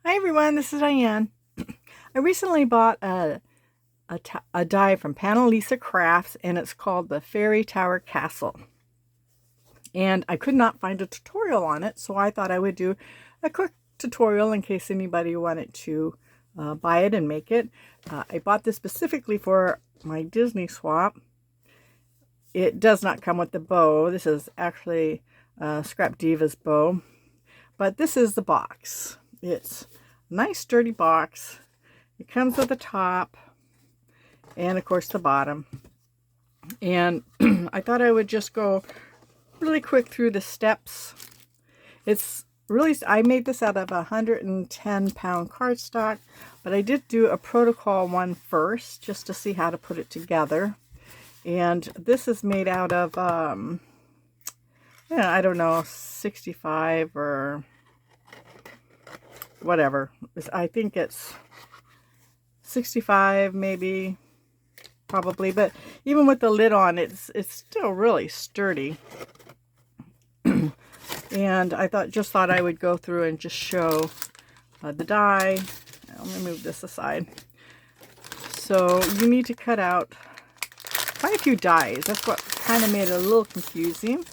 Hi everyone, this is Diane. I recently bought a die from Panalisa Crafts, and it's called the Fairy Tower Castle. And I could not find a tutorial on it, so I thought I would do a quick tutorial in case anybody wanted to buy it and make it. I bought this specifically for my Disney swap. It does not come with the bow. This is actually Scrap Diva's bow, but this is the box. It's a nice sturdy box. It comes with the top and of course the bottom. And I thought I would just go really quick through the steps. It's really, I made this out of 110-pound cardstock, but I did do a protocol one first just to see how to put it together. And this is made out of, I don't know, 65 or whatever. I think it's 65 maybe, probably, but even with the lid on, it's still really sturdy. And I just thought I would go through and just show the die. Let me move this aside. So you need to cut out quite a few dies. That's what kind of made it a little confusing.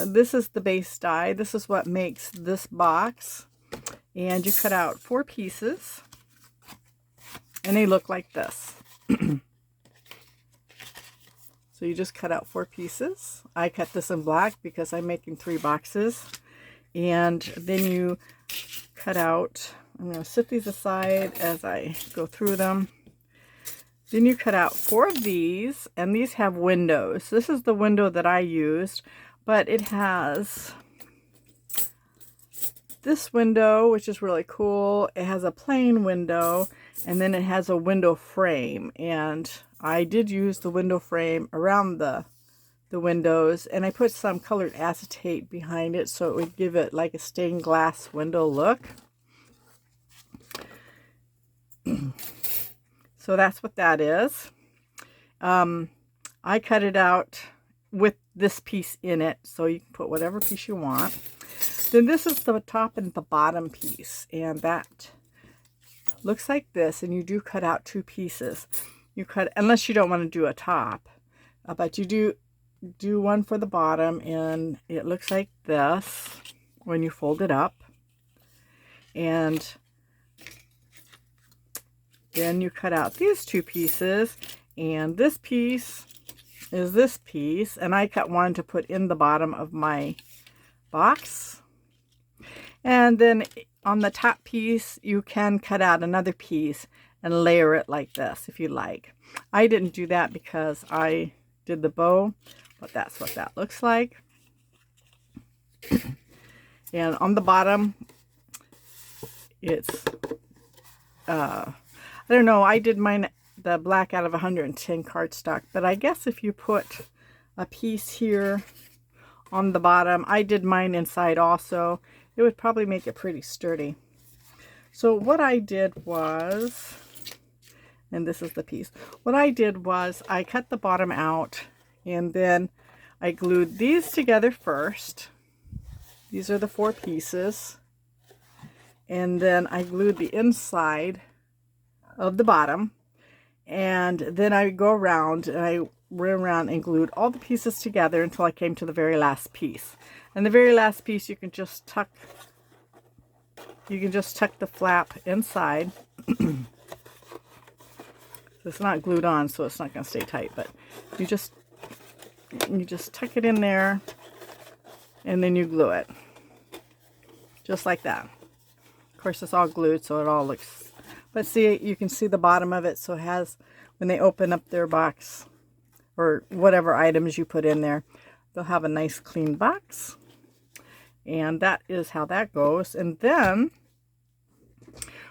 This is the base die. This is what makes this box. And you cut out 4 pieces. And they look like this. So you just cut out 4 pieces. I cut this in black because I'm making 3 boxes. And then you cut out, I'm going to set these aside as I go through them. Then you cut out 4 of these, and these have windows. This is the window that I used, but it has this window, which is really cool. It has a plain window, and then it has a window frame. And I did use the window frame around the windows, and I put some colored acetate behind it so it would give it like a stained glass window look. So that's what that is. I cut it out with this piece in it, so you can put whatever piece you want. Then this is the top and the bottom piece, and that looks like this, and you do cut out 2 pieces. You cut, unless you don't want to do a top, but you do one for the bottom, and it looks like this when you fold it up. And then you cut out these 2 pieces, and this piece is this piece, and I cut one to put in the bottom of my box. And then on the top piece, you can cut out another piece and layer it like this if you like. I didn't do that because I did the bow, but that's what that looks like. And on the bottom, it's I don't know, I did mine the black out of 110 cardstock, but I guess if you put a piece here on the bottom, I did mine inside also, it would probably make it pretty sturdy. So what I did was, and this is the piece, what I did was I cut the bottom out, and then I glued these together first. These are the 4 pieces. And then I glued the inside of the bottom, and then I go around and I ran around and glued all the pieces together until I came to the very last piece. And the very last piece you can just tuck the flap inside. It's not glued on, so it's not going to stay tight, but you just tuck it in there, and then you glue it just like that. Of course, it's all glued, so it all looks, but see, you can see the bottom of it, so it has, when they open up their box or whatever items you put in there, they'll have a nice clean box. And that is how that goes. And then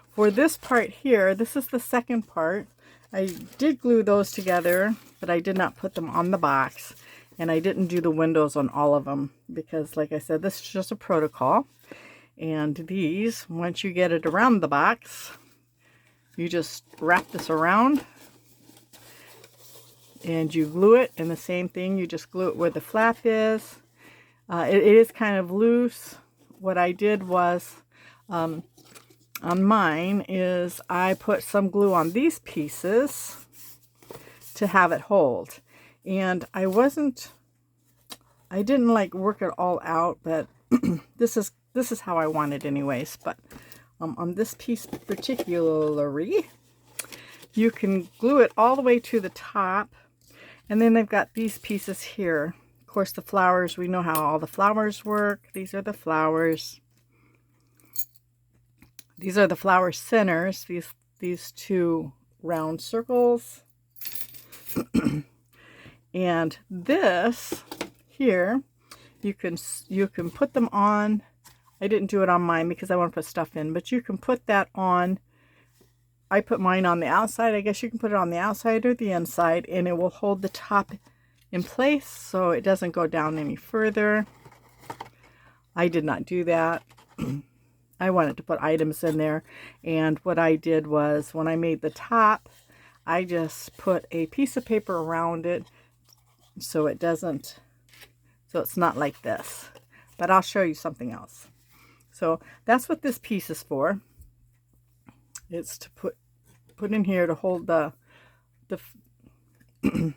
for this part here, this is the second part. I did glue those together, but I did not put them on the box, and I didn't do the windows on all of them because, like I said, this is just a protocol. And these, once you get it around the box, you just wrap this around and you glue it. And the same thing, you just glue it where the flap is. It is kind of loose. What I did was on mine is I put some glue on these pieces to have it hold. And I didn't like work it all out, but this is how I want it anyways. But on this piece particularly, you can glue it all the way to the top. And then they've got these pieces here. Of course, the flowers, we know how all the flowers work. These are the flowers. These are the flower centers, these two round circles. And this here, you can put them on. I didn't do it on mine because I want to put stuff in, but you can put that on. I put mine on the outside. I guess you can put it on the outside or the inside, and it will hold the top in place so it doesn't go down any further. I did not do that. I wanted to put items in there, and what I did was when I made the top, I just put a piece of paper around it so it's not like this. But I'll show you something else. So that's what this piece is for. It's to put in here to hold the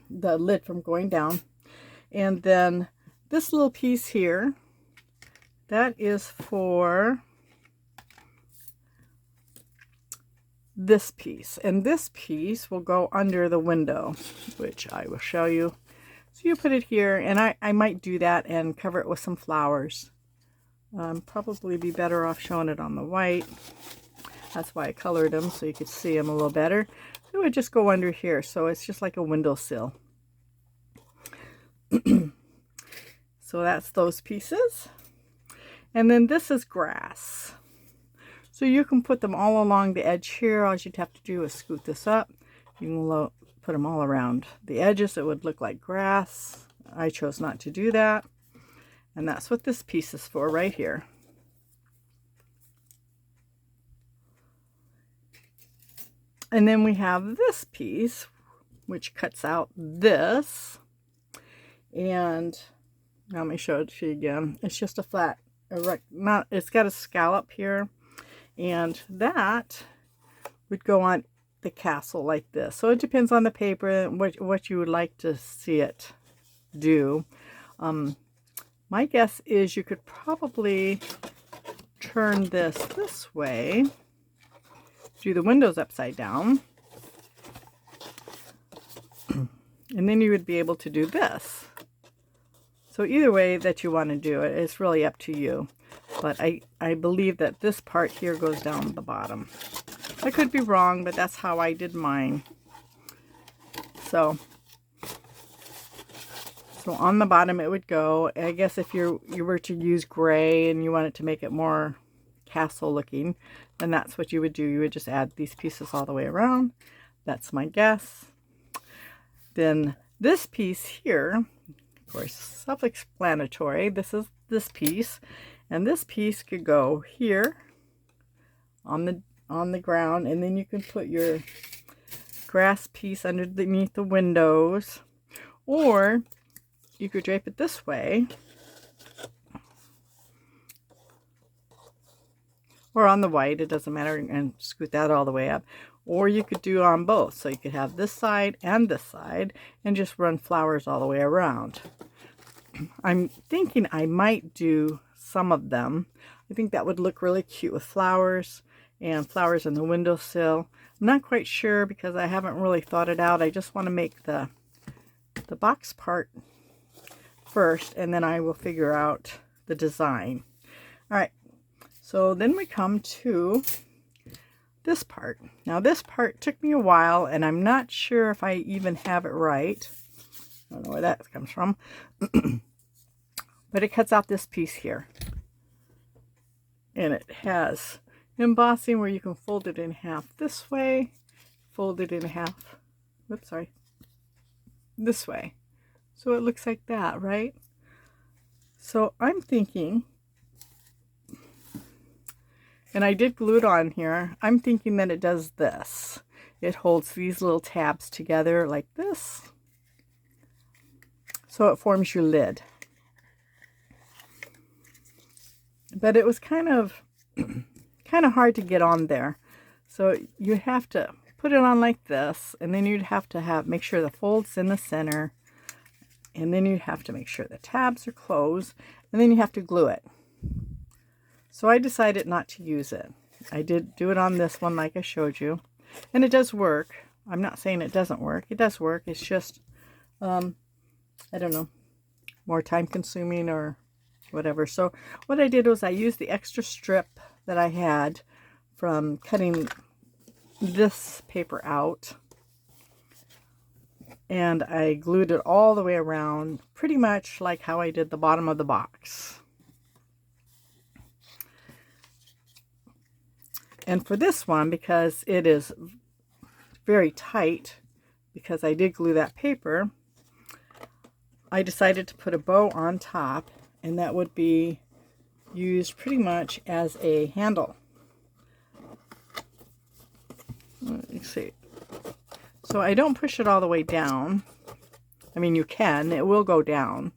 the lid from going down. And then this little piece here, that is for this piece, and this piece will go under the window, which I will show you. So you put it here, and I might do that and cover it with some flowers. Probably be better off showing it on the white. That's why I colored them, so you could see them a little better. It would just go under here, so it's just like a windowsill. So that's those pieces. And then this is grass. So you can put them all along the edge here. All you'd have to do is scoot this up. You can put them all around the edges. It would look like grass. I chose not to do that. And that's what this piece is for right here. And then we have this piece, which cuts out this. And let me show it to you again. It's just a flat, it's got a scallop here. And that would go on the castle like this. So it depends on the paper and what you would like to see it do. My guess is you could probably turn this way, do the windows upside down, and then you would be able to do this. So either way that you want to do it, it's really up to you. But I believe that this part here goes down the bottom. I could be wrong, but that's how I did mine. So on the bottom it would go. I guess if you were to use gray and you wanted to make it more castle looking, then that's what you would do. You would just add these pieces all the way around. That's my guess. Then this piece here, of course, self-explanatory. This is this piece. And this piece could go here on the ground, and then you can put your grass piece underneath the windows, or you could drape it this way, or on the white, it doesn't matter, and scoot that all the way up. Or you could do on both, so you could have this side and just run flowers all the way around. I'm thinking I might do some of them. I think that would look really cute with flowers and flowers in the windowsill. I'm not quite sure because I haven't really thought it out. I just want to make the box part first, and then I will figure out the design. All right, so then we come to this part. Now this part took me a while, and I'm not sure if I even have it right. I don't know where that comes from. But it cuts out this piece here. And it has embossing where you can fold it in half this way, fold it in half, whoops, sorry, this way. So it looks like that, right? So I'm thinking, and I did glue it on here, I'm thinking that it does this. It holds these little tabs together like this. So it forms your lid. But it was kind of kind of hard to get on there. So you have to put it on like this, and then you'd have to make sure the fold's in the center, and then you have to make sure the tabs are closed, and then you have to glue it. So I decided not to use it. I did do it on this one like I showed you, and it does work. I'm not saying it doesn't work. It does work. It's just, I don't know, more time consuming or whatever. So what I did was I used the extra strip that I had from cutting this paper out, and I glued it all the way around, pretty much like how I did the bottom of the box. And for this one, because it is very tight, because I did glue that paper, I decided to put a bow on top, and that would be used pretty much as a handle. Let me see. So I don't push it all the way down. I mean, you can, it will go down.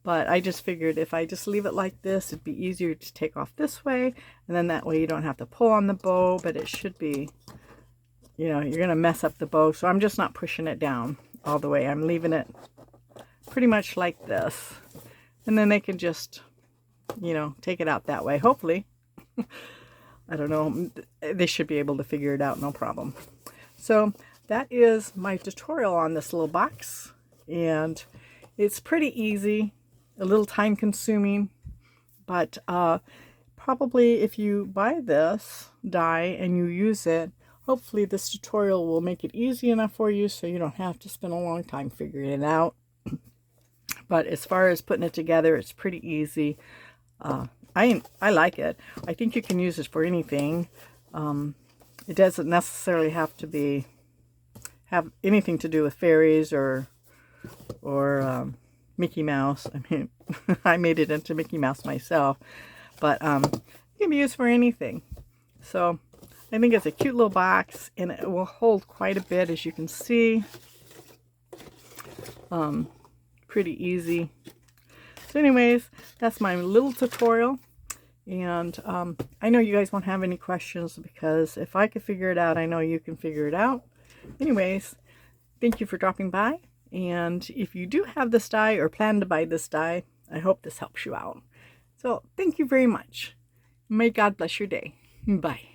But I just figured if I just leave it like this, it'd be easier to take off this way. And then that way you don't have to pull on the bow, but it should be, you know, you're going to mess up the bow. So I'm just not pushing it down all the way. I'm leaving it pretty much like this. And then they can just, you know, take it out that way, hopefully. I don't know. They should be able to figure it out, no problem. So that is my tutorial on this little box. And it's pretty easy. A little time consuming, but probably if you buy this die and you use it, hopefully this tutorial will make it easy enough for you so you don't have to spend a long time figuring it out. But as far as putting it together, it's pretty easy. I like it. I think you can use it for anything. It doesn't necessarily have to have anything to do with fairies or Mickey Mouse. I mean, I made it into Mickey Mouse myself, but it can be used for anything. So I think it's a cute little box, and it will hold quite a bit, as you can see. Pretty easy. So anyways, that's my little tutorial, and I know you guys won't have any questions, because if I could figure it out, I know you can figure it out. Anyways, thank you for dropping by. And if you do have this die or plan to buy this die, I hope this helps you out. So thank you very much. May God bless your day. Bye.